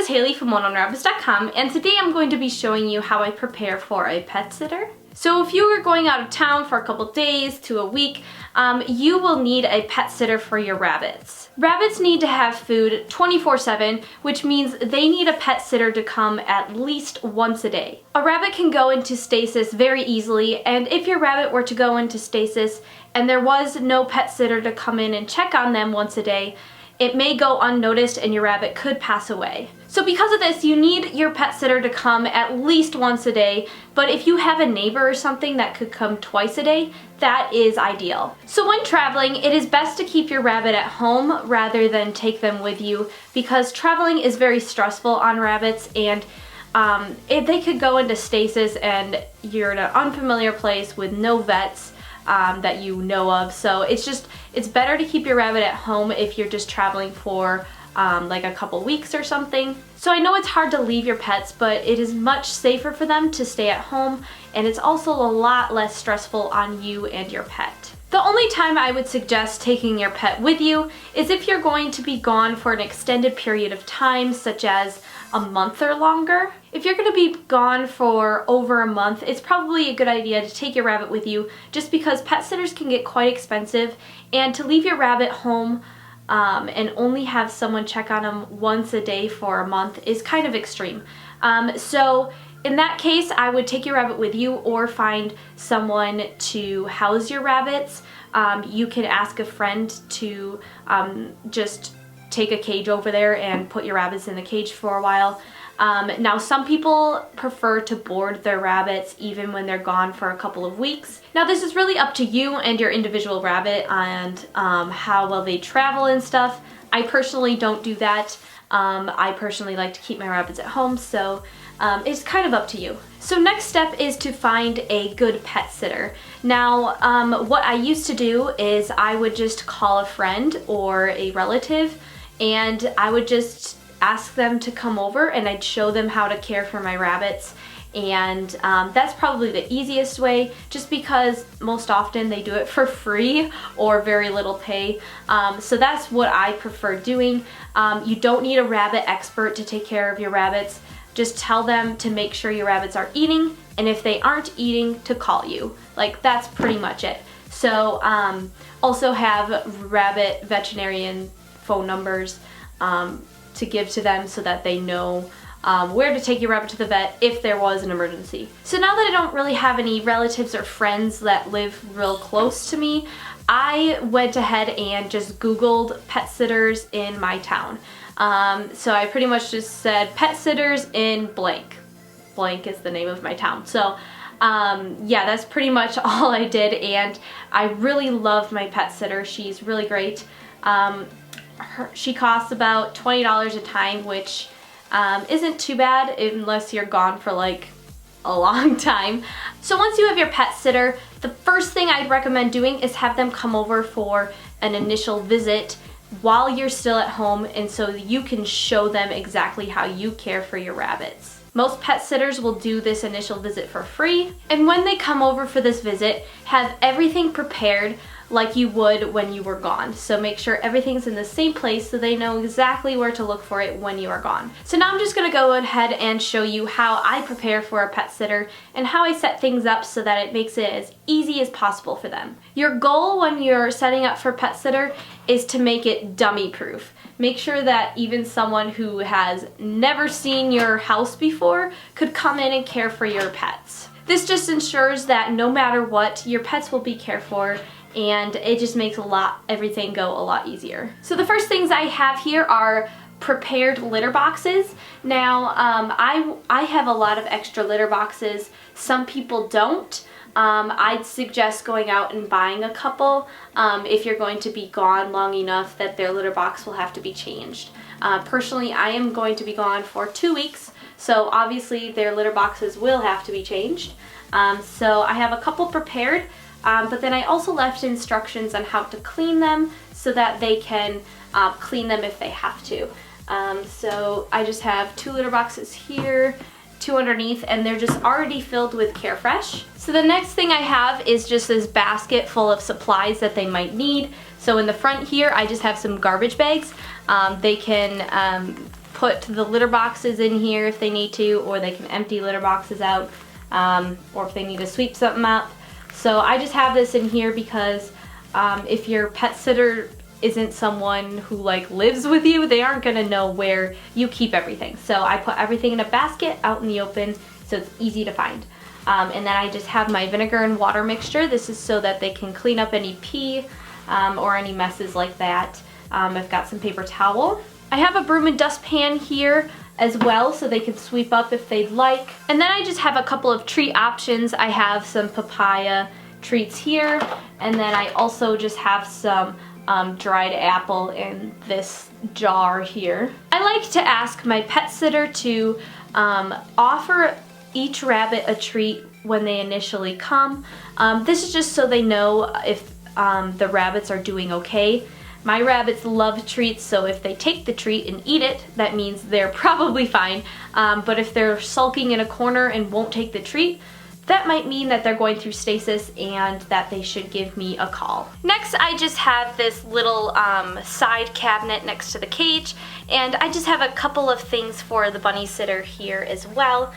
is Haley from OneOnRabbits.com, and today I'm going to be showing you how I prepare for a pet sitter. So if you are going out of town for a couple days to a week, you will need a pet sitter for your rabbits. Rabbits need to have food 24/7, which means they need a pet sitter to come at least once a day. A rabbit can go into stasis very easily, and if your rabbit were to go into stasis and there was no pet sitter to come in and check on them once a day, it may go unnoticed and your rabbit could pass away. So because of this, you need your pet sitter to come at least once a day, but if you have a neighbor or something that could come twice a day, that is ideal. So when traveling, it is best to keep your rabbit at home rather than take them with you, because traveling is very stressful on rabbits, and if they could go into stasis and you're in an unfamiliar place with no vets that you know of. So it's better to keep your rabbit at home if you're just traveling for like a couple weeks or something. So I know it's hard to leave your pets, but it is much safer for them to stay at home, and it's also a lot less stressful on you and your pet. The only time I would suggest taking your pet with you is if you're going to be gone for an extended period of time, such as a month or longer. If you're going to be gone for over a month, it's probably a good idea to take your rabbit with you, just because pet sitters can get quite expensive, and to leave your rabbit home and only have someone check on them once a day for a month is kind of extreme. So in that case, I would take your rabbit with you or find someone to house your rabbits. You can ask a friend to just take a cage over there and put your rabbits in the cage for a while. Now some people prefer to board their rabbits even when they're gone for a couple of weeks. Now this is really up to you and your individual rabbit and how well they travel and stuff. I personally don't do that. I personally like to keep my rabbits at home, so it's kind of up to you. So next step is to find a good pet sitter. Now what I used to do is I would just call a friend or a relative, and I would just ask them to come over and I'd show them how to care for my rabbits. And that's probably the easiest way, just because most often they do it for free or very little pay. So that's what I prefer doing. You don't need a rabbit expert to take care of your rabbits. Just tell them to make sure your rabbits are eating, and if they aren't eating, to call you. Like, that's pretty much it. So also have rabbit veterinarian phone numbers to give to them so that they know where to take your rabbit to the vet if there was an emergency. So now that I don't really have any relatives or friends that live real close to me, I went ahead and just Googled pet sitters in my town. So I pretty much just said pet sitters in blank. Blank is the name of my town. So yeah, that's pretty much all I did, and I really love my pet sitter. She's really great. She costs about $20 a time, which isn't too bad unless you're gone for like a long time. So once you have your pet sitter, the first thing I'd recommend doing is have them come over for an initial visit while you're still at home, and so you can show them exactly how you care for your rabbits. Most pet sitters will do this initial visit for free, and when they come over for this visit, have everything prepared like you would when you were gone. So make sure everything's in the same place so they know exactly where to look for it when you are gone. So now I'm just gonna go ahead and show you how I prepare for a pet sitter and how I set things up so that it makes it as easy as possible for them. Your goal when you're setting up for pet sitter is to make it dummy proof. Make sure that even someone who has never seen your house before could come in and care for your pets. This just ensures that no matter what, your pets will be cared for, and it just makes everything go a lot easier. So the first things I have here are prepared litter boxes. Now I have a lot of extra litter boxes. Some people don't. I'd suggest going out and buying a couple if you're going to be gone long enough that their litter box will have to be changed. Personally, I am going to be gone for 2 weeks, so obviously their litter boxes will have to be changed. So I have a couple prepared. But then I also left instructions on how to clean them so that they can clean them if they have to. So I just have 2 litter boxes here, 2 underneath, and they're just already filled with Carefresh. So the next thing I have is just this basket full of supplies that they might need. So in the front here, I just have some garbage bags. They can put the litter boxes in here if they need to, or they can empty litter boxes out, or if they need to sweep something up. So I just have this in here because if your pet sitter isn't someone who like lives with you, they aren't gonna know where you keep everything. So I put everything in a basket out in the open so it's easy to find. And then I just have my vinegar and water mixture. This is so that they can clean up any pee or any messes like that. I've got some paper towel. I have a broom and dustpan here as well so they can sweep up if they'd like. And then I just have a couple of treat options. I have some papaya treats here, and then I also just have some dried apple in this jar here. I like to ask my pet sitter to offer each rabbit a treat when they initially come. This is just so they know if the rabbits are doing okay. My rabbits love treats, so if they take the treat and eat it, that means they're probably fine. But if they're sulking in a corner and won't take the treat, that might mean that they're going through stasis and that they should give me a call. Next, I just have this little side cabinet next to the cage, and I just have a couple of things for the bunny sitter here as well.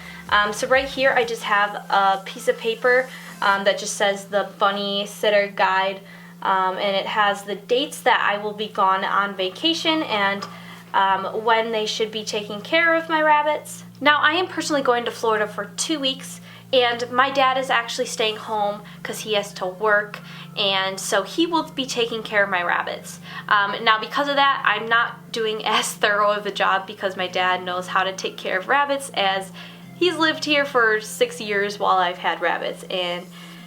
So right here, I just have a piece of paper that just says the bunny sitter guide, and it has the dates that I will be gone on vacation and when they should be taking care of my rabbits. Now, I am personally going to Florida for 2 weeks, and my dad is actually staying home because he has to work, and so he will be taking care of my rabbits. Now, because of that, I'm not doing as thorough of a job because my dad knows how to take care of rabbits, as he's lived here for 6 years while I've had rabbits, and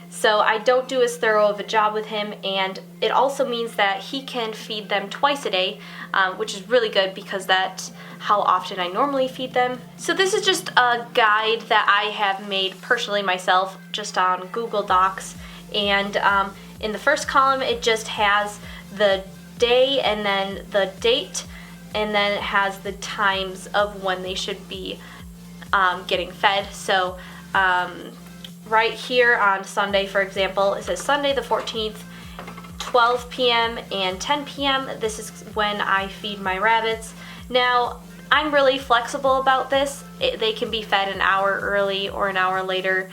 so I don't do as thorough of a job with him, and it also means that he can feed them twice a day, which is really good because that's how often I normally feed them. So this is just a guide that I have made personally myself, just on Google Docs, and in the first column it just has the day and then the date, and then it has the times of when they should be getting fed. So right here on Sunday, for example, it says Sunday the 14th, 12 p.m. and 10 p.m. This is when I feed my rabbits. Now, I'm really flexible about this. They can be fed an hour early or an hour later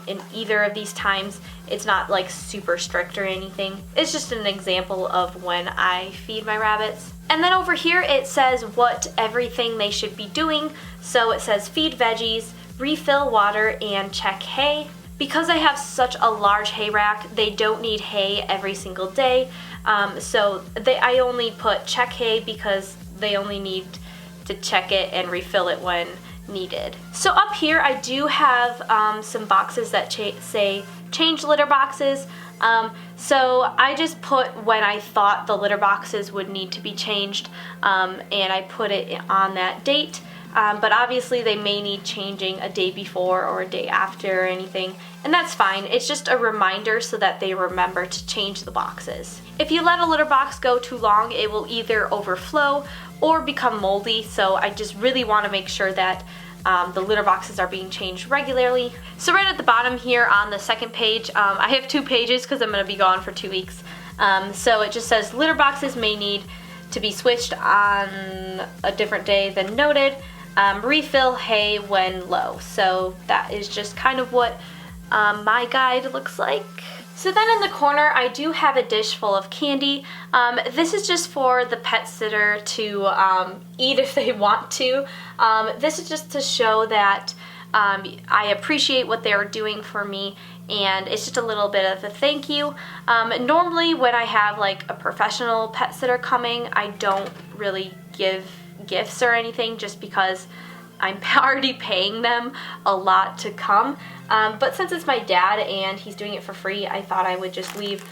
in either of these times. It's not like super strict or anything. It's just an example of when I feed my rabbits. And then over here it says what everything they should be doing. So it says feed veggies, refill water, and check hay. Because I have such a large hay rack, they don't need hay every single day. So I only put check hay because they only need to check it and refill it when needed. So up here I do have some boxes that say change litter boxes. So I just put when I thought the litter boxes would need to be changed, and I put it on that date. But obviously they may need changing a day before or a day after or anything, and that's fine. It's just a reminder so that they remember to change the boxes. If you let a litter box go too long, it will either overflow or become moldy, so I just really want to make sure that the litter boxes are being changed regularly. So right at the bottom here on the second page, I have 2 pages because I'm going to be gone for 2 weeks. So it just says litter boxes may need to be switched on a different day than noted. Refill hay when low. So that is just kind of what my guide looks like. So then in the corner I do have a dish full of candy. This is just for the pet sitter to eat if they want to. This is just to show that I appreciate what they are doing for me, and it's just a little bit of a thank you. Normally when I have like a professional pet sitter coming, I don't really give gifts or anything just because I'm already paying them a lot to come. But since it's my dad and he's doing it for free, I thought I would just leave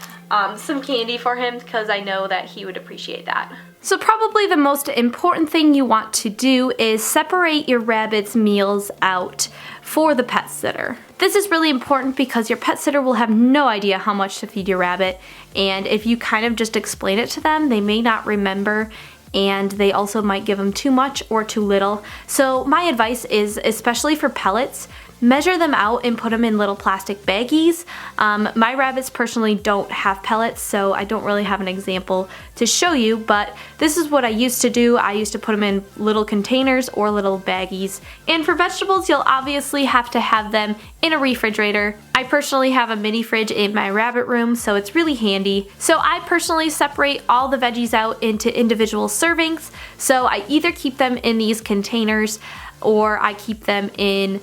some candy for him because I know that he would appreciate that. So probably the most important thing you want to do is separate your rabbit's meals out for the pet sitter. This is really important because your pet sitter will have no idea how much to feed your rabbit, and if you kind of just explain it to them, they may not remember, and they also might give them too much or too little. So my advice is, especially for pellets, measure them out and put them in little plastic baggies. My rabbits personally don't have pellets, so I don't really have an example to show you, but this is what I used to do. I used to put them in little containers or little baggies. And for vegetables, you'll obviously have to have them in a refrigerator. I personally have a mini fridge in my rabbit room, so it's really handy. So I personally separate all the veggies out into individual servings. So I either keep them in these containers or I keep them in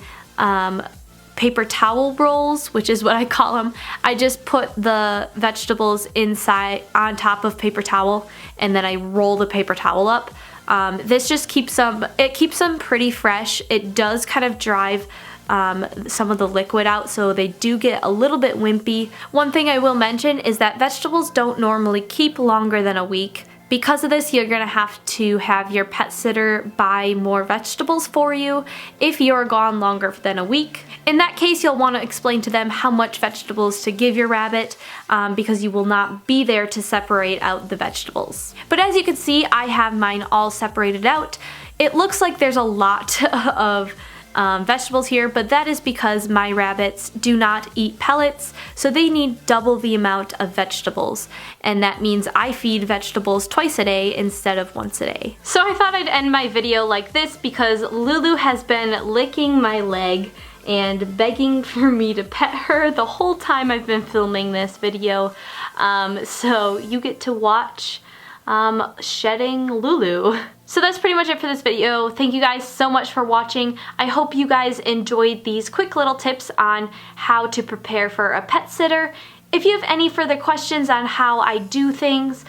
paper towel rolls, which is what I call them. I just put the vegetables inside on top of paper towel and then I roll the paper towel up. This just keeps them pretty fresh. It does kind of drive some of the liquid out, so they do get a little bit wimpy. One thing I will mention is that vegetables don't normally keep longer than a week. Because of this, you're gonna have to have your pet sitter buy more vegetables for you if you're gone longer than a week. In that case, you'll want to explain to them how much vegetables to give your rabbit because you will not be there to separate out the vegetables. But as you can see, I have mine all separated out. It looks like there's a lot of vegetables here, but that is because my rabbits do not eat pellets, so they need double the amount of vegetables, and that means I feed vegetables twice a day instead of once a day. So I thought I'd end my video like this because Lulu has been licking my leg and begging for me to pet her the whole time I've been filming this video, so you get to watch shedding Lulu. So that's pretty much it for this video. Thank you guys so much for watching. I hope you guys enjoyed these quick little tips on how to prepare for a pet sitter. If you have any further questions on how I do things,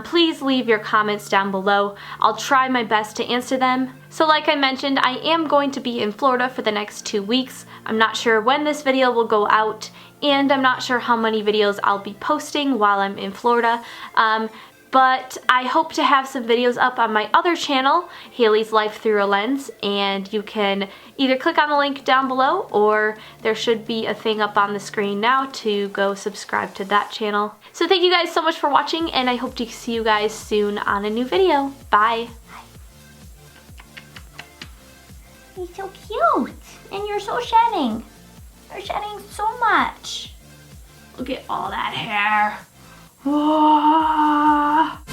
please leave your comments down below. I'll try my best to answer them. So like I mentioned, I am going to be in Florida for the next 2 weeks. I'm not sure when this video will go out, and I'm not sure how many videos I'll be posting while I'm in Florida. But I hope to have some videos up on my other channel, Haley's Life Through a Lens, and you can either click on the link down below or there should be a thing up on the screen now to go subscribe to that channel. So thank you guys so much for watching, and I hope to see you guys soon on a new video. Bye! He's so cute, and you're so shedding. You're shedding so much. Look at all that hair. Whoa.